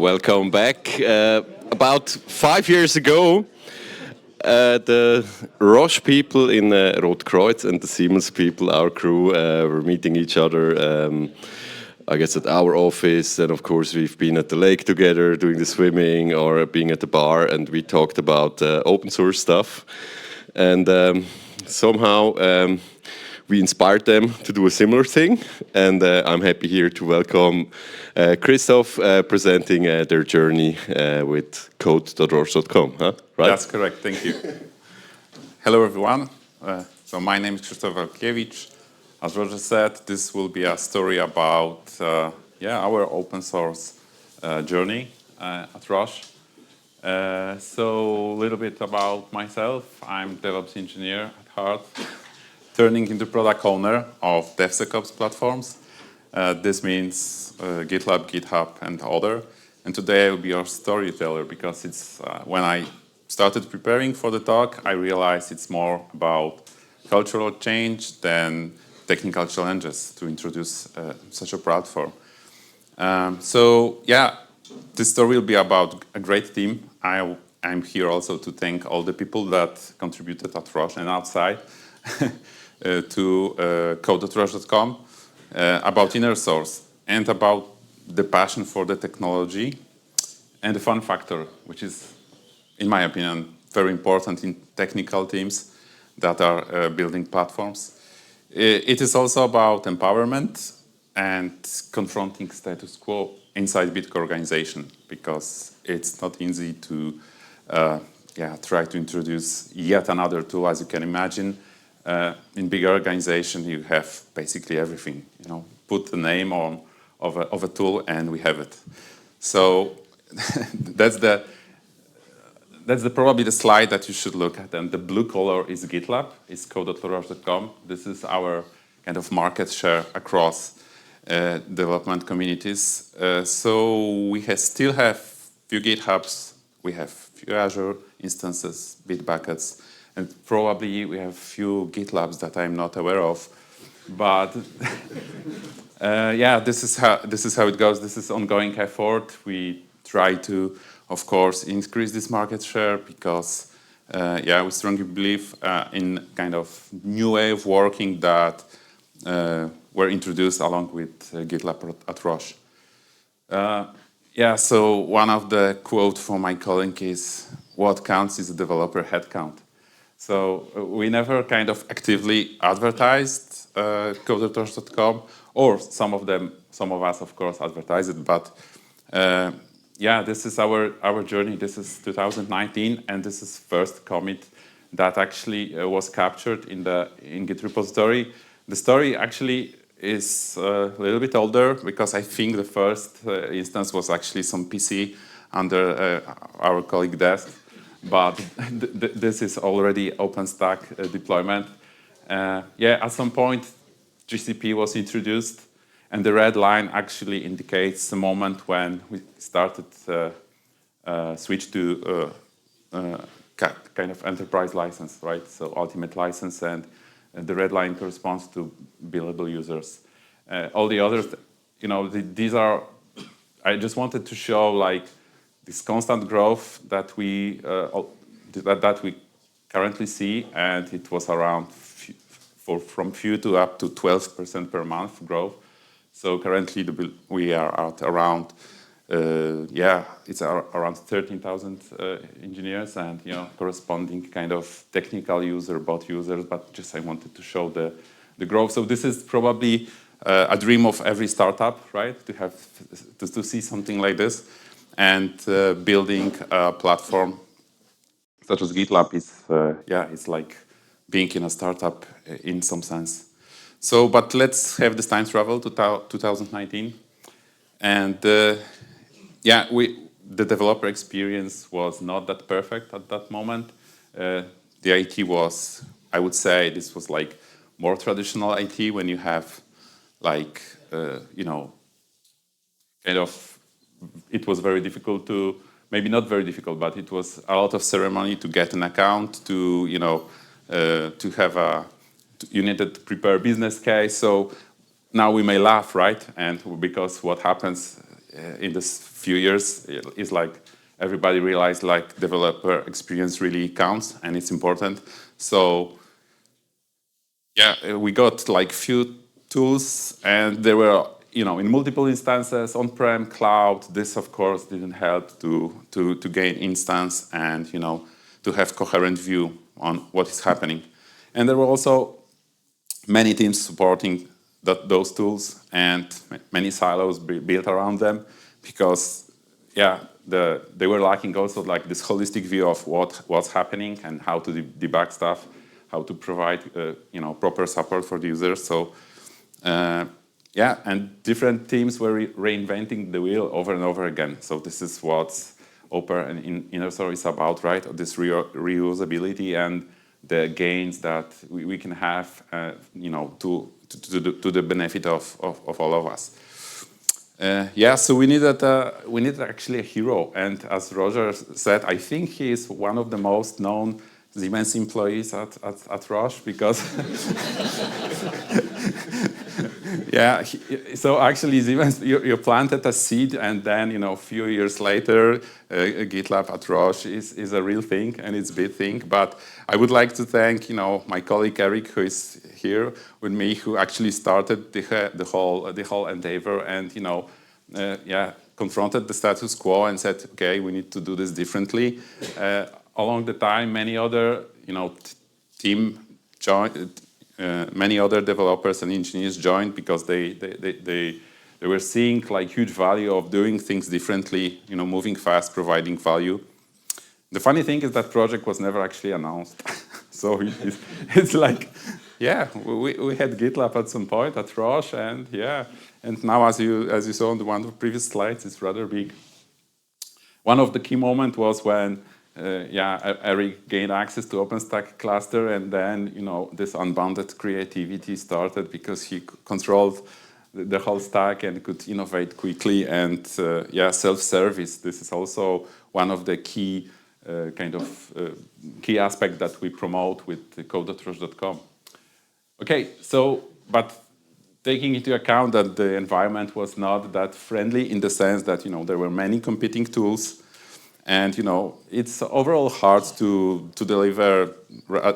welcome back. About 5 years ago, the Roche people in Rotkreuz and the Siemens people, our crew, were meeting each other, I guess at our office, and of course we've been at the lake together doing the swimming or being at the bar, and we talked about open source stuff. And somehow we inspired them to do a similar thing, and I'm happy here to welcome Krzysztof presenting their journey with code.roche.com. Huh? Right? That's correct, thank you. Hello everyone, so my name is Krzysztof Walkiewicz. As Roche said, this will be a story about our open source journey at Roche. So a little bit about myself. I'm DevOps engineer at heart, turning into product owner of DevSecOps platforms. This means GitLab, GitHub, and other. And today I will be your storyteller because it's when I started preparing for the talk, I realized it's more about cultural change than technical challenges to introduce such a platform. This story will be about a great team. I'm here also to thank all the people that contributed at Roche and outside to code.roche.com, about inner source and about the passion for the technology and the fun factor, which is, in my opinion, very important in technical teams that are building platforms. It is also about empowerment and confronting status quo inside big organization, because it's not easy to try to introduce yet another tool. As you can imagine, in big organization you have basically everything. Put the name on of a tool and we have it. So that's probably the slide that you should look at. And the blue color is GitLab, is code.roche.com. This is our kind of market share across development communities. So we still have few GitHubs, we have few Azure instances, Bitbuckets, and probably we have few GitLabs that I'm not aware of. But this is how it goes. This is ongoing effort. We try to, of course, increase this market share because we strongly believe in kind of new way of working that were introduced along with GitLab at Roche. So one of the quotes from my colleague is, what counts is a developer headcount. So we never kind of actively advertised code.roche.com, or some of us, of course, advertise it, but this is our journey. This is 2019, and this is first commit that actually was captured in Git repository. The story actually is a little bit older because I think the first instance was actually some PC under our colleague desk, but this is already OpenStack deployment. At some point GCP was introduced, and the red line actually indicates the moment when we started switch to kind of enterprise license, right? So ultimate license, and the red line corresponds to billable users. All the others, these are. I just wanted to show like this constant growth that we currently see, and it was around from few to up to 12% per month growth. So currently we are at around it's around 13,000 engineers, and corresponding kind of technical bot users. But just I wanted to show the growth. So this is probably a dream of every startup, right? To see something like this, and building a platform such as GitLab is it's like being in a startup in some sense. So, but let's have this time travel to 2019, and the developer experience was not that perfect at that moment. The IT was, I would say, this was like more traditional IT when you have like kind of, it was very difficult to, maybe not very difficult, but it was a lot of ceremony to get an account, to to have you needed to prepare a business case. So now we may laugh, right? And because what happens in this few years is like everybody realized like developer experience really counts and it's important. So yeah, we got like few tools, and they were in multiple instances, on-prem, cloud. This of course didn't help to gain instance and to have coherent view on what is happening. And there were also many teams supporting those tools and many silos built around them, because they were lacking also like this holistic view of what's happening and how to debug stuff, how to provide proper support for the users. So and different teams were reinventing the wheel over and over again. So this is what Oper and endeavours is about, right? This reusability and the gains that we can have, to the benefit of all of us. So we needed actually a hero, and as Roger said, I think he is one of the most known Siemens employees at Roche, because so actually Siemens, you planted a seed, and then a few years later, GitLab at Roche is a real thing, and it's a big thing. But I would like to thank my colleague Eric, who is here with me, who actually started the whole endeavor, and confronted the status quo and said, okay, we need to do this differently. Along the time, many other team joined. Many other developers and engineers joined, because they were seeing like huge value of doing things differently, moving fast, providing value. The funny thing is that project was never actually announced. So it's like, we had GitLab at some point at Roche, and now as you saw on one of the previous slides, it's rather big. One of the key moments was when Eric gained access to OpenStack cluster, and then this unbounded creativity started, because he controlled the whole stack and could innovate quickly, and self-service. This is also one of the key key aspects that we promote with code.roche.com. Okay, so but taking into account that the environment was not that friendly, in the sense that there were many competing tools. And it's overall hard to deliver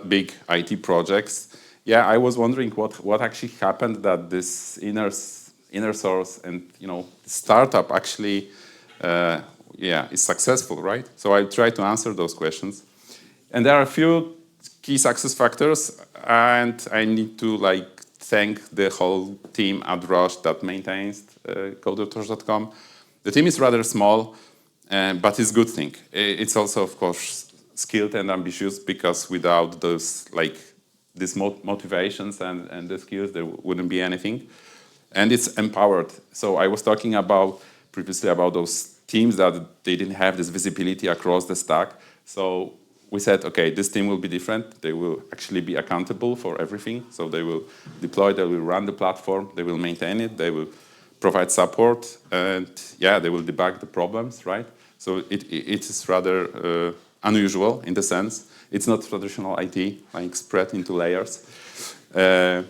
big IT projects. I was wondering what actually happened that this inner source and startup actually is successful, right? So I tried to answer those questions, and there are a few key success factors, and I need to thank the whole team at Roche that maintains code.roche.com. The team is rather small. But it's a good thing. It's also, of course, skilled and ambitious, because without those these motivations and the skills, there wouldn't be anything. And it's empowered. So I was talking previously about those teams that they didn't have this visibility across the stack. So we said, okay, this team will be different. They will actually be accountable for everything. So they will deploy, they will run the platform, they will maintain it, they will provide support, and they will debug the problems, right? So it is rather unusual in the sense. It's not traditional IT, spread into layers. And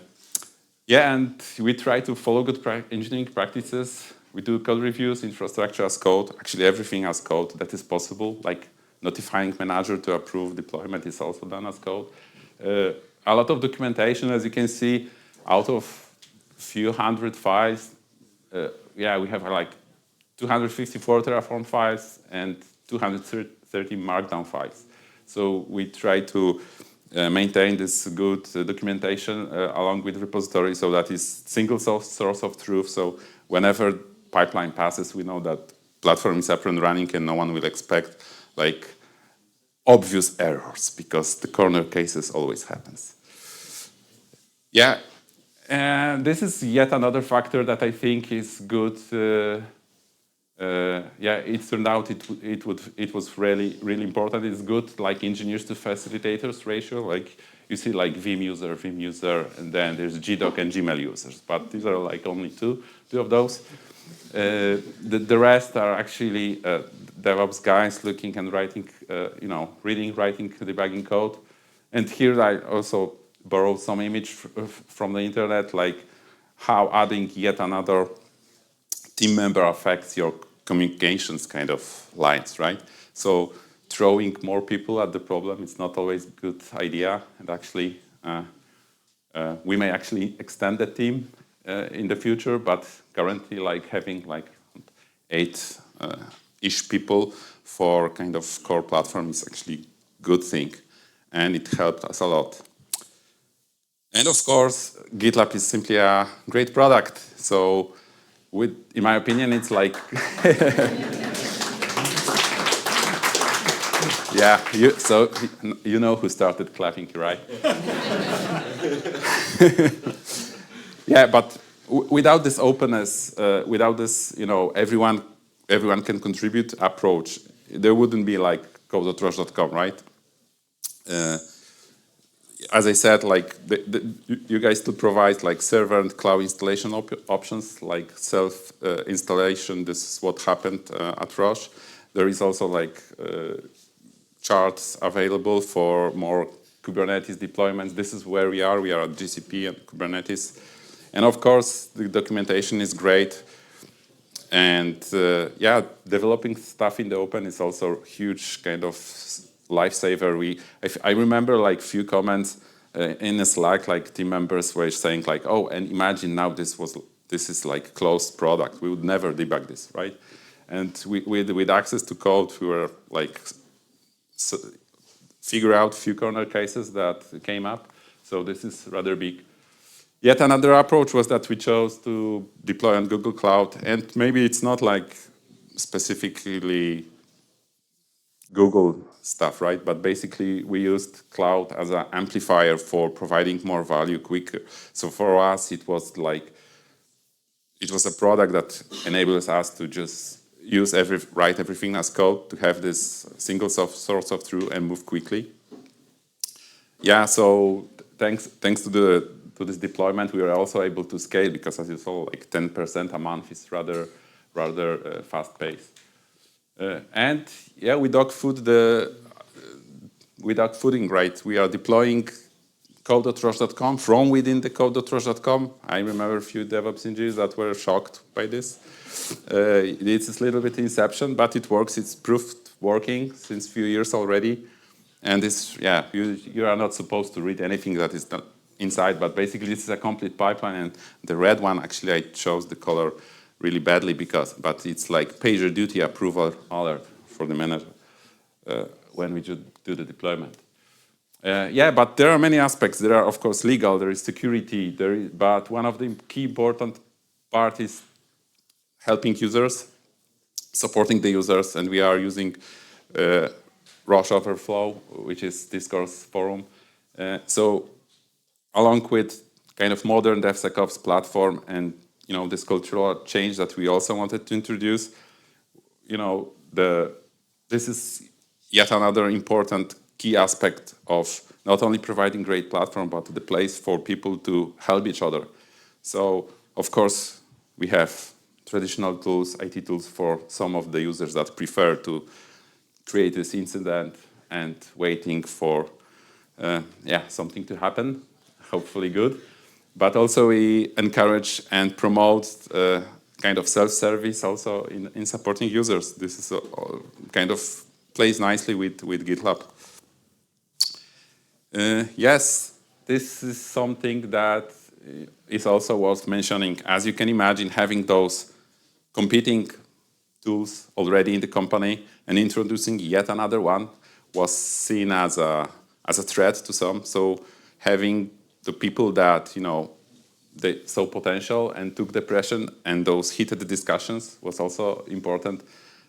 we try to follow good engineering practices. We do code reviews, infrastructure as code, actually everything as code that is possible, like notifying manager to approve deployment is also done as code. A lot of documentation, as you can see, out of few hundred files, we have 254 Terraform files and 230 Markdown files. So we try to maintain this good documentation along with repository, so that is single source of truth. So whenever pipeline passes, we know that platform is up and running, and no one will expect obvious errors, because the corner cases always happens. And this is yet another factor that I think is good. It turned out it was really important. It's good, engineers to facilitators ratio. You see, Vim user, and then there's GDoc and Gmail users. But these are only two of those. The rest are actually DevOps guys looking and writing, reading, writing, debugging code. And here I also borrowed some image from the internet, how adding yet another team member affects your communications kind of lines, right? So throwing more people at the problem is not always a good idea, and actually we may actually extend the team in the future, but currently like having like 8-ish people for kind of core platform is actually a good thing, and it helped us a lot. And of course, GitLab is simply a great product. So in my opinion, it's like, yeah, so you know who started clapping, right? Yeah, but without this openness, without this, everyone can contribute approach, there wouldn't be like code.roche.com, right? As I said, like you guys still provide like server and cloud installation options, like self installation. This is what happened at Roche. There is also like charts available for more Kubernetes deployments. This is where we are. We are at GCP and Kubernetes, and of course the documentation is great. And yeah, developing stuff in the open is also a huge kind of lifesaver. I remember like few comments in a Slack, like team members were saying like, oh, and imagine now this is like closed product. We would never debug this, right? And with access to code, we were like figure out few corner cases that came up. So this is rather big. Yet another approach was that we chose to deploy on Google Cloud, and maybe it's not like specifically Google stuff, right? But basically we used cloud as an amplifier for providing more value quicker. So for us, it was a product that enables us to just write everything as code, to have this single source of truth and move quickly. Yeah, so thanks to this deployment, we were also able to scale, because as you saw, like 10% a month is rather fast pace. And yeah, we dogfooding, right? We are deploying code.roche.com from within the code.roche.com. I remember a few DevOps engineers that were shocked by this. It's a little bit inception, but it works. It's proved working since a few years already. And this, yeah, you are not supposed to read anything that is not inside, but basically this is a complete pipeline. And the red one, actually, I chose the color really badly but it's like PagerDuty approval alert for the manager when we do the deployment. Yeah, but there are many aspects. There are, of course, legal, there is security, but one of the key important part is helping users, supporting the users, and we are using Roche Overflow, which is discourse forum. So along with kind of modern DevSecOps platform and this cultural change that we also wanted to introduce, this is yet another important key aspect of not only providing great platform, but the place for people to help each other. So, of course, we have traditional tools, IT tools for some of the users that prefer to create this incident and waiting for something to happen, hopefully good. But also we encourage and promote kind of self-service also in supporting users. This is kind of plays nicely with GitLab. Yes, this is something that is also worth mentioning. As you can imagine, having those competing tools already in the company and introducing yet another one was seen as a threat to some. So having the people that they saw potential and took the pressure, and those heated discussions was also important.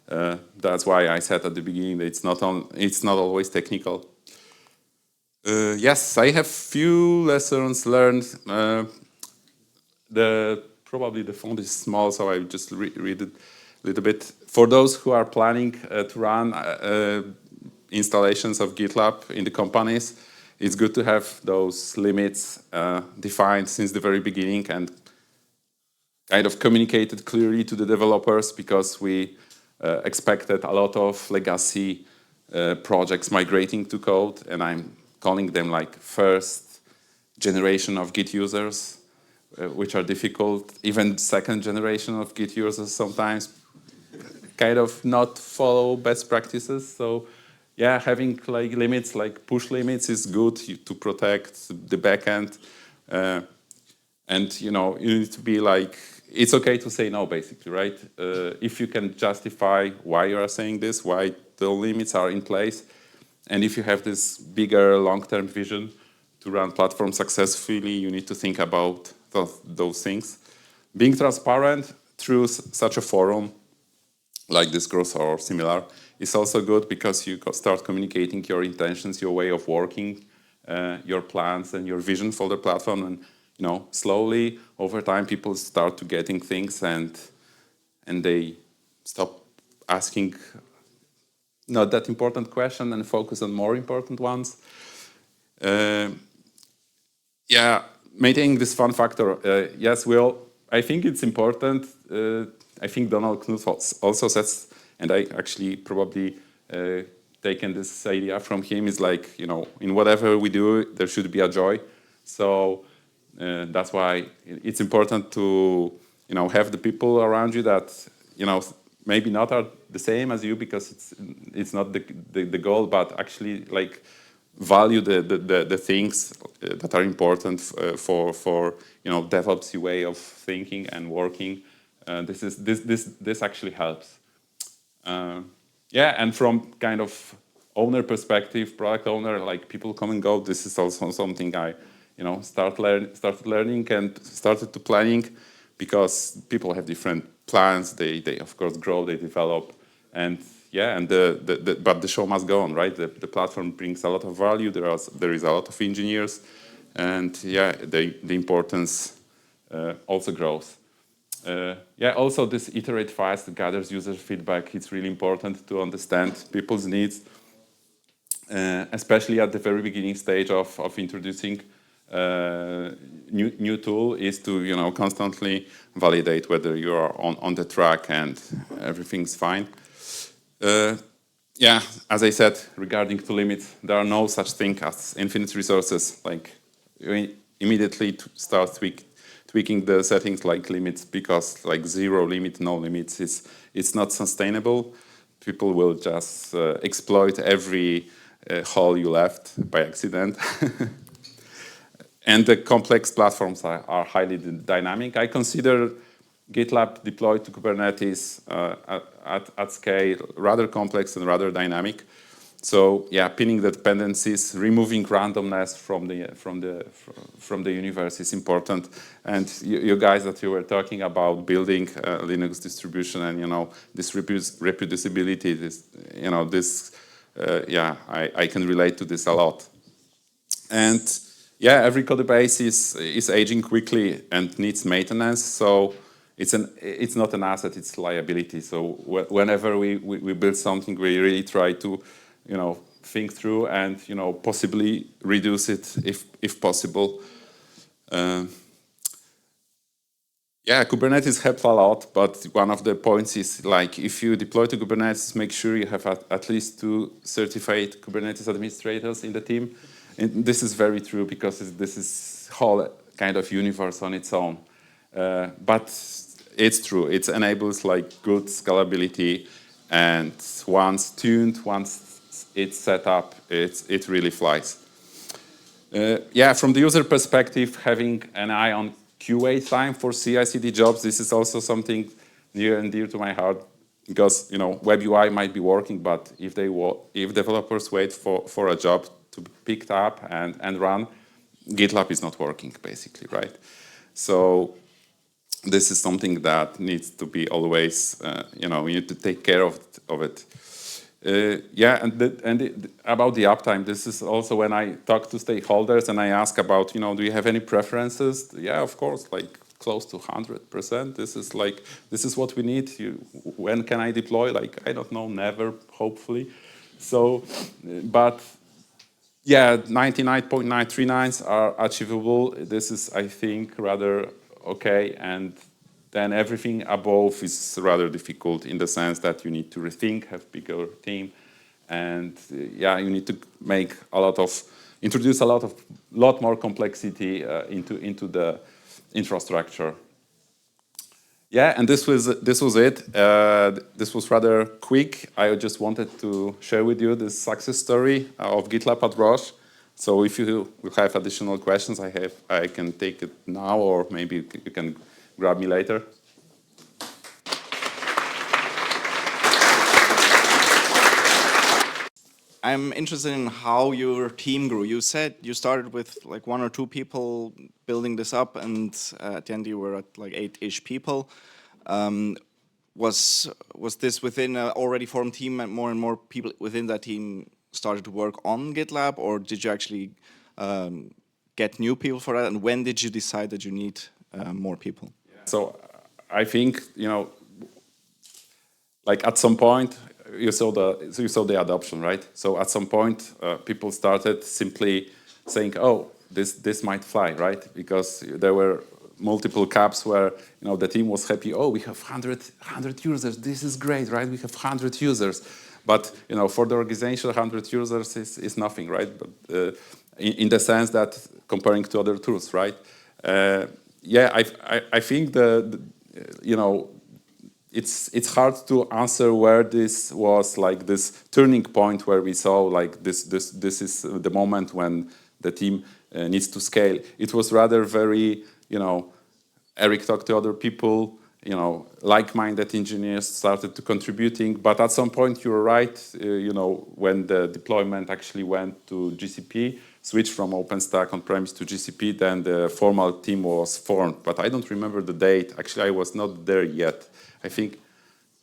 That's why I said at the beginning that it's not always technical. Yes, I have few lessons learned. Probably the font is small, so I just read it a little bit. For those who are planning to run installations of GitLab in the companies, it's good to have those limits defined since the very beginning and kind of communicated clearly to the developers, because we expected a lot of legacy projects migrating to code, and I'm calling them like first generation of Git users, which are difficult. Even second generation of Git users sometimes kind of not follow best practices. So yeah, having like limits, like push limits is good to protect the backend. And you need to be like, it's okay to say no, basically, right? If you can justify why you are saying this, why the limits are in place, and if you have this bigger long-term vision to run platform successfully, you need to think about those things. Being transparent through such a forum like Discourse or similar is also good, because you start communicating your intentions, your way of working, your plans and your vision for the platform. And slowly over time people start to getting things, and they stop asking not that important question and focus on more important ones. Yeah, maintaining this fun factor. Yes, I think it's important. I think Donald Knuth also says, and I actually probably taken this idea from him, is like, in whatever we do, there should be a joy. So that's why it's important to, have the people around you that, maybe not are the same as you, because it's not the goal, but actually like value the things that are important for DevOps way of thinking and working. This actually helps. Yeah, and from kind of owner perspective, product owner, like people come and go. This is also something I, started learning and started to planning, because people have different plans. They of course grow, they develop, and yeah, and but the show must go on, right? The platform brings a lot of value. There is a lot of engineers, and yeah, the importance also grows. Yeah, also this iterate fast, gathers user feedback. It's really important to understand people's needs, especially at the very beginning stage of introducing new tool, is to constantly validate whether you are on the track and everything's fine. Yeah, as I said, regarding to limits, there are no such thing as infinite resources. Like you immediately start tweaking the settings like limits, because like zero limit, no limits, it's not sustainable. People will just exploit every hole you left by accident. And the complex platforms are highly dynamic. I consider GitLab deployed to Kubernetes at scale rather complex and rather dynamic. So yeah, pinning the dependencies, removing randomness from the universe is important. And you guys that you were talking about building a Linux distribution and this reproducibility, yeah, I can relate to this a lot. And yeah, every code base is aging quickly and needs maintenance. So it's not an asset, it's liability. So whenever we build something, we really try to think through and possibly reduce it if possible. Yeah, Kubernetes helps a lot, but one of the points is like if you deploy to Kubernetes, make sure you have at least 2 certified Kubernetes administrators in the team. And this is very true, because this is whole kind of universe on its own. But it's true. It enables like good scalability, and once tuned, once it's set up, it really flies. Yeah, from the user perspective, having an eye on QA time for CI/CD jobs, this is also something near and dear to my heart, because web UI might be working, but if developers wait for a job to be picked up and run, GitLab is not working, basically, right? So this is something that needs to be always, you need to take care of it. Yeah, and about the uptime, this is also when I talk to stakeholders and I ask about, do you have any preferences? Yeah, of course, like close to 100%. This is what we need. When can I deploy? Like, I don't know, never, hopefully. So, but yeah, 99.939s are achievable. This is, I think, rather okay. And then everything above is rather difficult in the sense that you need to rethink, have bigger team, and yeah, you need to introduce a lot more complexity into infrastructure. Yeah, and this was it. This was rather quick. I just wanted to share with you this success story of GitLab at Roche. So if you will have additional questions, I can take it now, or maybe you can grab me later. I'm interested in how your team grew. You said you started with like 1 or 2 people building this up, and at the end you were at like 8-ish people. Was this within an already formed team, and more people within that team started to work on GitLab, or did you actually get new people for that? And when did you decide that you need more people? So I think, like at some point you saw the adoption, right? So at some point people started simply saying, oh, this might fly, right? Because there were multiple caps where the team was happy. Oh, we have 100 users. This is great, right? We have 100 users. But for the organization, 100 users is nothing, right? But in the sense that comparing to other tools, right? Yeah, I think it's hard to answer where this was like this turning point where we saw like this is the moment when the team needs to scale. It was rather very Eric talked to other people, like-minded engineers started to contributing, but at some point you're right, when the deployment actually went to GCP, switched from OpenStack on-premise to GCP, then the formal team was formed. But I don't remember the date. Actually, I was not there yet. I think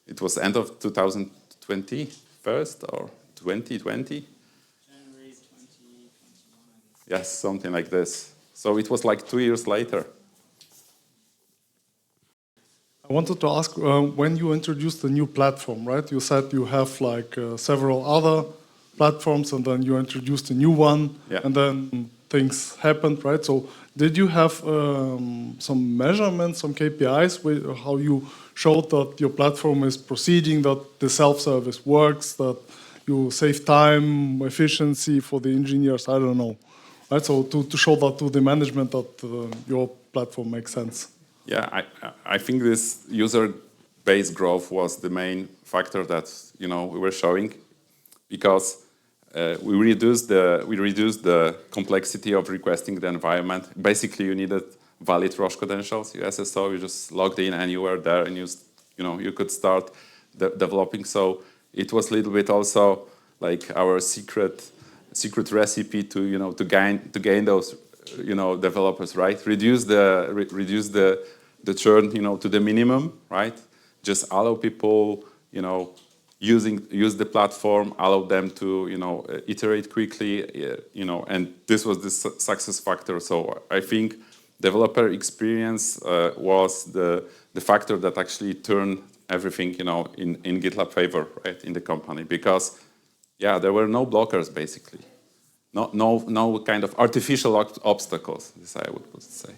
it was end of 2020 first or 2020? January 2021. Yes, something like this. So it was like 2 years later. I wanted to ask, when you introduced the new platform, right? You said you have like several other platforms, and then you introduced a new one, yeah. And then things happened, right? So did you have some measurements, some KPIs, how you showed that your platform is proceeding, that the self-service works, that you save time, efficiency for the engineers, I don't know, right? So to show that to the management that your platform makes sense. Yeah, I think this user base growth was the main factor that we were showing, because we reduced the complexity of requesting the environment. Basically, you needed valid Roche credentials, your SSO. You just logged in and you were there, and you could start developing. So it was a little bit also like our secret recipe to gain those developers, right? Reduce the churn to the minimum, right? Just allow people use the platform, allow them to iterate quickly, and this was the success factor. So I think developer experience was the factor that actually turned everything in GitLab favor, right, in the company, because there were no blockers basically. No kind of artificial obstacles, this I would say.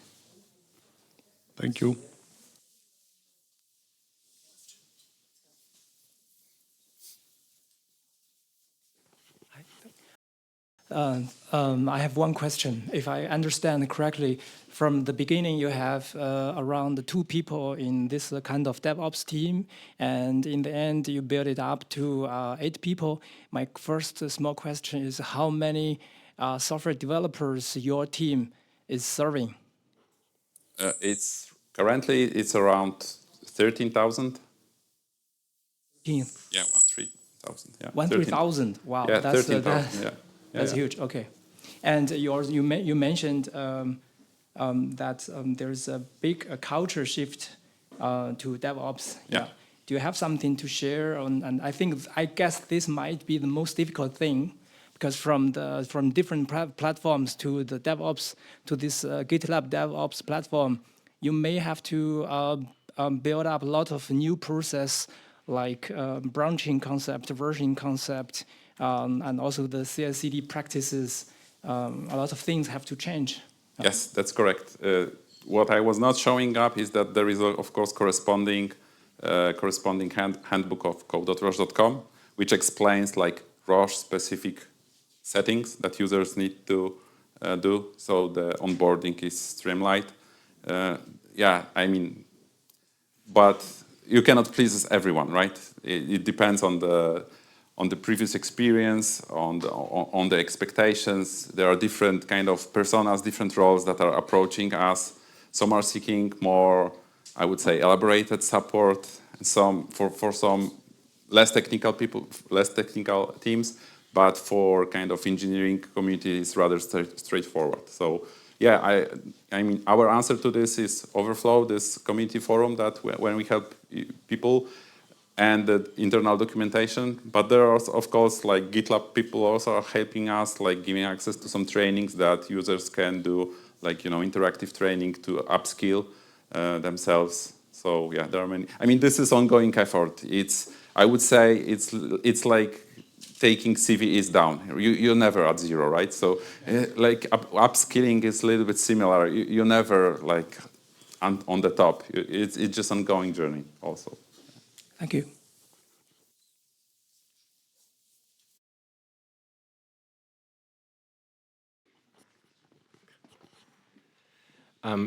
Thank you. I have one question. If I understand correctly, from the beginning you have around 2 people in this kind of DevOps team, and in the end you build it up to 8 people. My first small question is, how many software developers your team is serving? Currently it's around 13,000. Yeah, 13,000. Yeah, 13,000. Wow, yeah, that's 13,000. That's huge. Okay, and you mentioned that there's a big culture shift to DevOps. Yeah. Do you have something to share on? And I guess this might be the most difficult thing, because from different platforms to the DevOps to this GitLab DevOps platform, you may have to build up a lot of new process, like branching concept, versioning concept, and also the CI/CD practices. A lot of things have to change. Yes, that's correct. What I was not showing up is that there is, of course, corresponding handbook of code.roche.com, which explains like Roche-specific settings that users need to do, so the onboarding is streamlined. yeah, I mean, but you cannot please everyone, right? It depends on the previous experience, on the expectations. There are different kind of personas, different roles that are approaching us. Some are seeking more, I would say, elaborated support. Some for some less technical people, less technical teams, but for kind of engineering community is rather straightforward. So yeah, I mean, our answer to this is Overflow, this community forum that when we help people, and the internal documentation. But there are, of course, like GitLab people also are helping us, like giving access to some trainings that users can do, like, you know, interactive training to upskill themselves. So yeah, there are many. I mean, this is ongoing effort. I would say it's like taking CVEs down. You're never at zero, right? So like upskilling is a little bit similar. You're never like on the top. It's just an ongoing journey also. Thank you.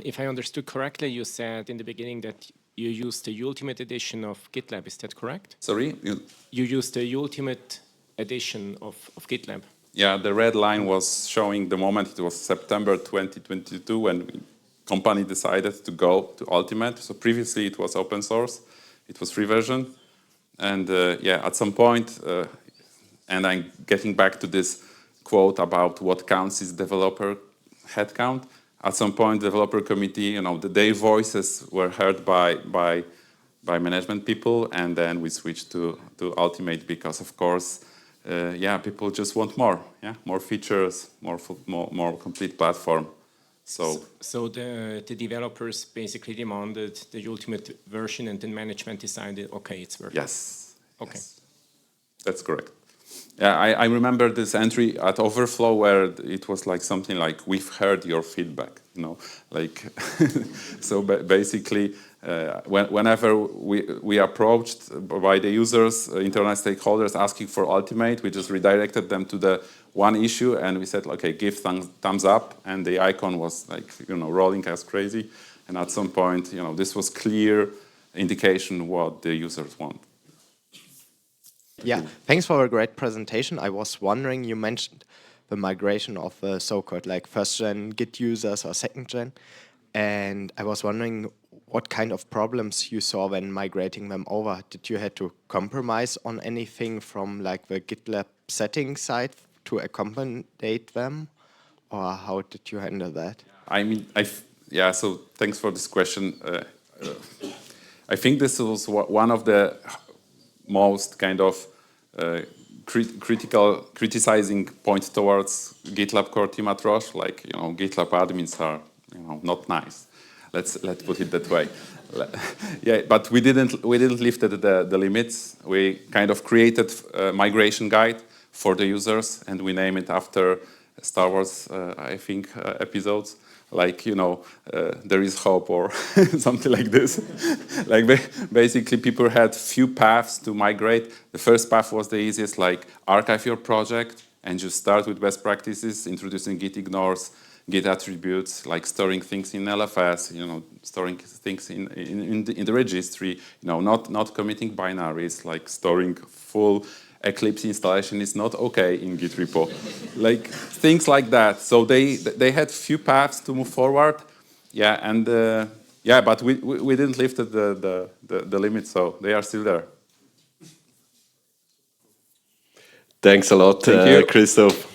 If I understood correctly, you said in the beginning that you used the Ultimate Edition of GitLab. Is that correct? Sorry? You used the Ultimate Edition of GitLab. Yeah, the red line was showing the moment. It was September 2022 when the company decided to go to Ultimate. So previously it was open source. It was free version. And yeah, at some point, and I'm getting back to this quote about what counts is developer headcount. At some point, developer committee, you know, their voices were heard by management people, and then we switched to Ultimate because, of course, yeah, people just want more, yeah, more features, more complete platform. So the developers basically demanded the ultimate version, and then management decided, okay, it's worth it. Yes. Okay. Yes. That's correct. Yeah, I remember this entry at Overflow where it was like something like, we've heard your feedback, you know, like, so basically, whenever we approached by the users, internal stakeholders asking for Ultimate, we just redirected them to the one issue and we said, okay, give thumbs up, and the icon was like, you know, rolling as crazy. And at some point, you know, this was clear indication what the users want. Yeah, thanks for a great presentation. I was wondering, you mentioned the migration of so-called like first-gen Git users or second-gen, and I was wondering what kind of problems you saw when migrating them over. Did you have to compromise on anything from like the GitLab setting side to accommodate them, or how did you handle that? I mean, yeah, so thanks for this question. I think this was one of the most kind of criticizing point towards GitLab core team at Roche. Like, you know, GitLab admins are, you know, not nice. Let's put it that way. Yeah, but we didn't lift the limits. We kind of created a migration guide for the users, and we name it after Star Wars, I think, episodes. Like, you know, there is hope or something like this. Like basically people had few paths to migrate. The first path was the easiest, like archive your project and just start with best practices, introducing Git ignores, Git attributes, like storing things in LFS, you know, storing things in the registry, you know, not committing binaries, like storing full Eclipse installation is not okay in Git repo, like things like that. So they had few paths to move forward, yeah, and yeah, but we didn't lift the limit, so they are still there. Thanks a lot, Thank you. Krzysztof.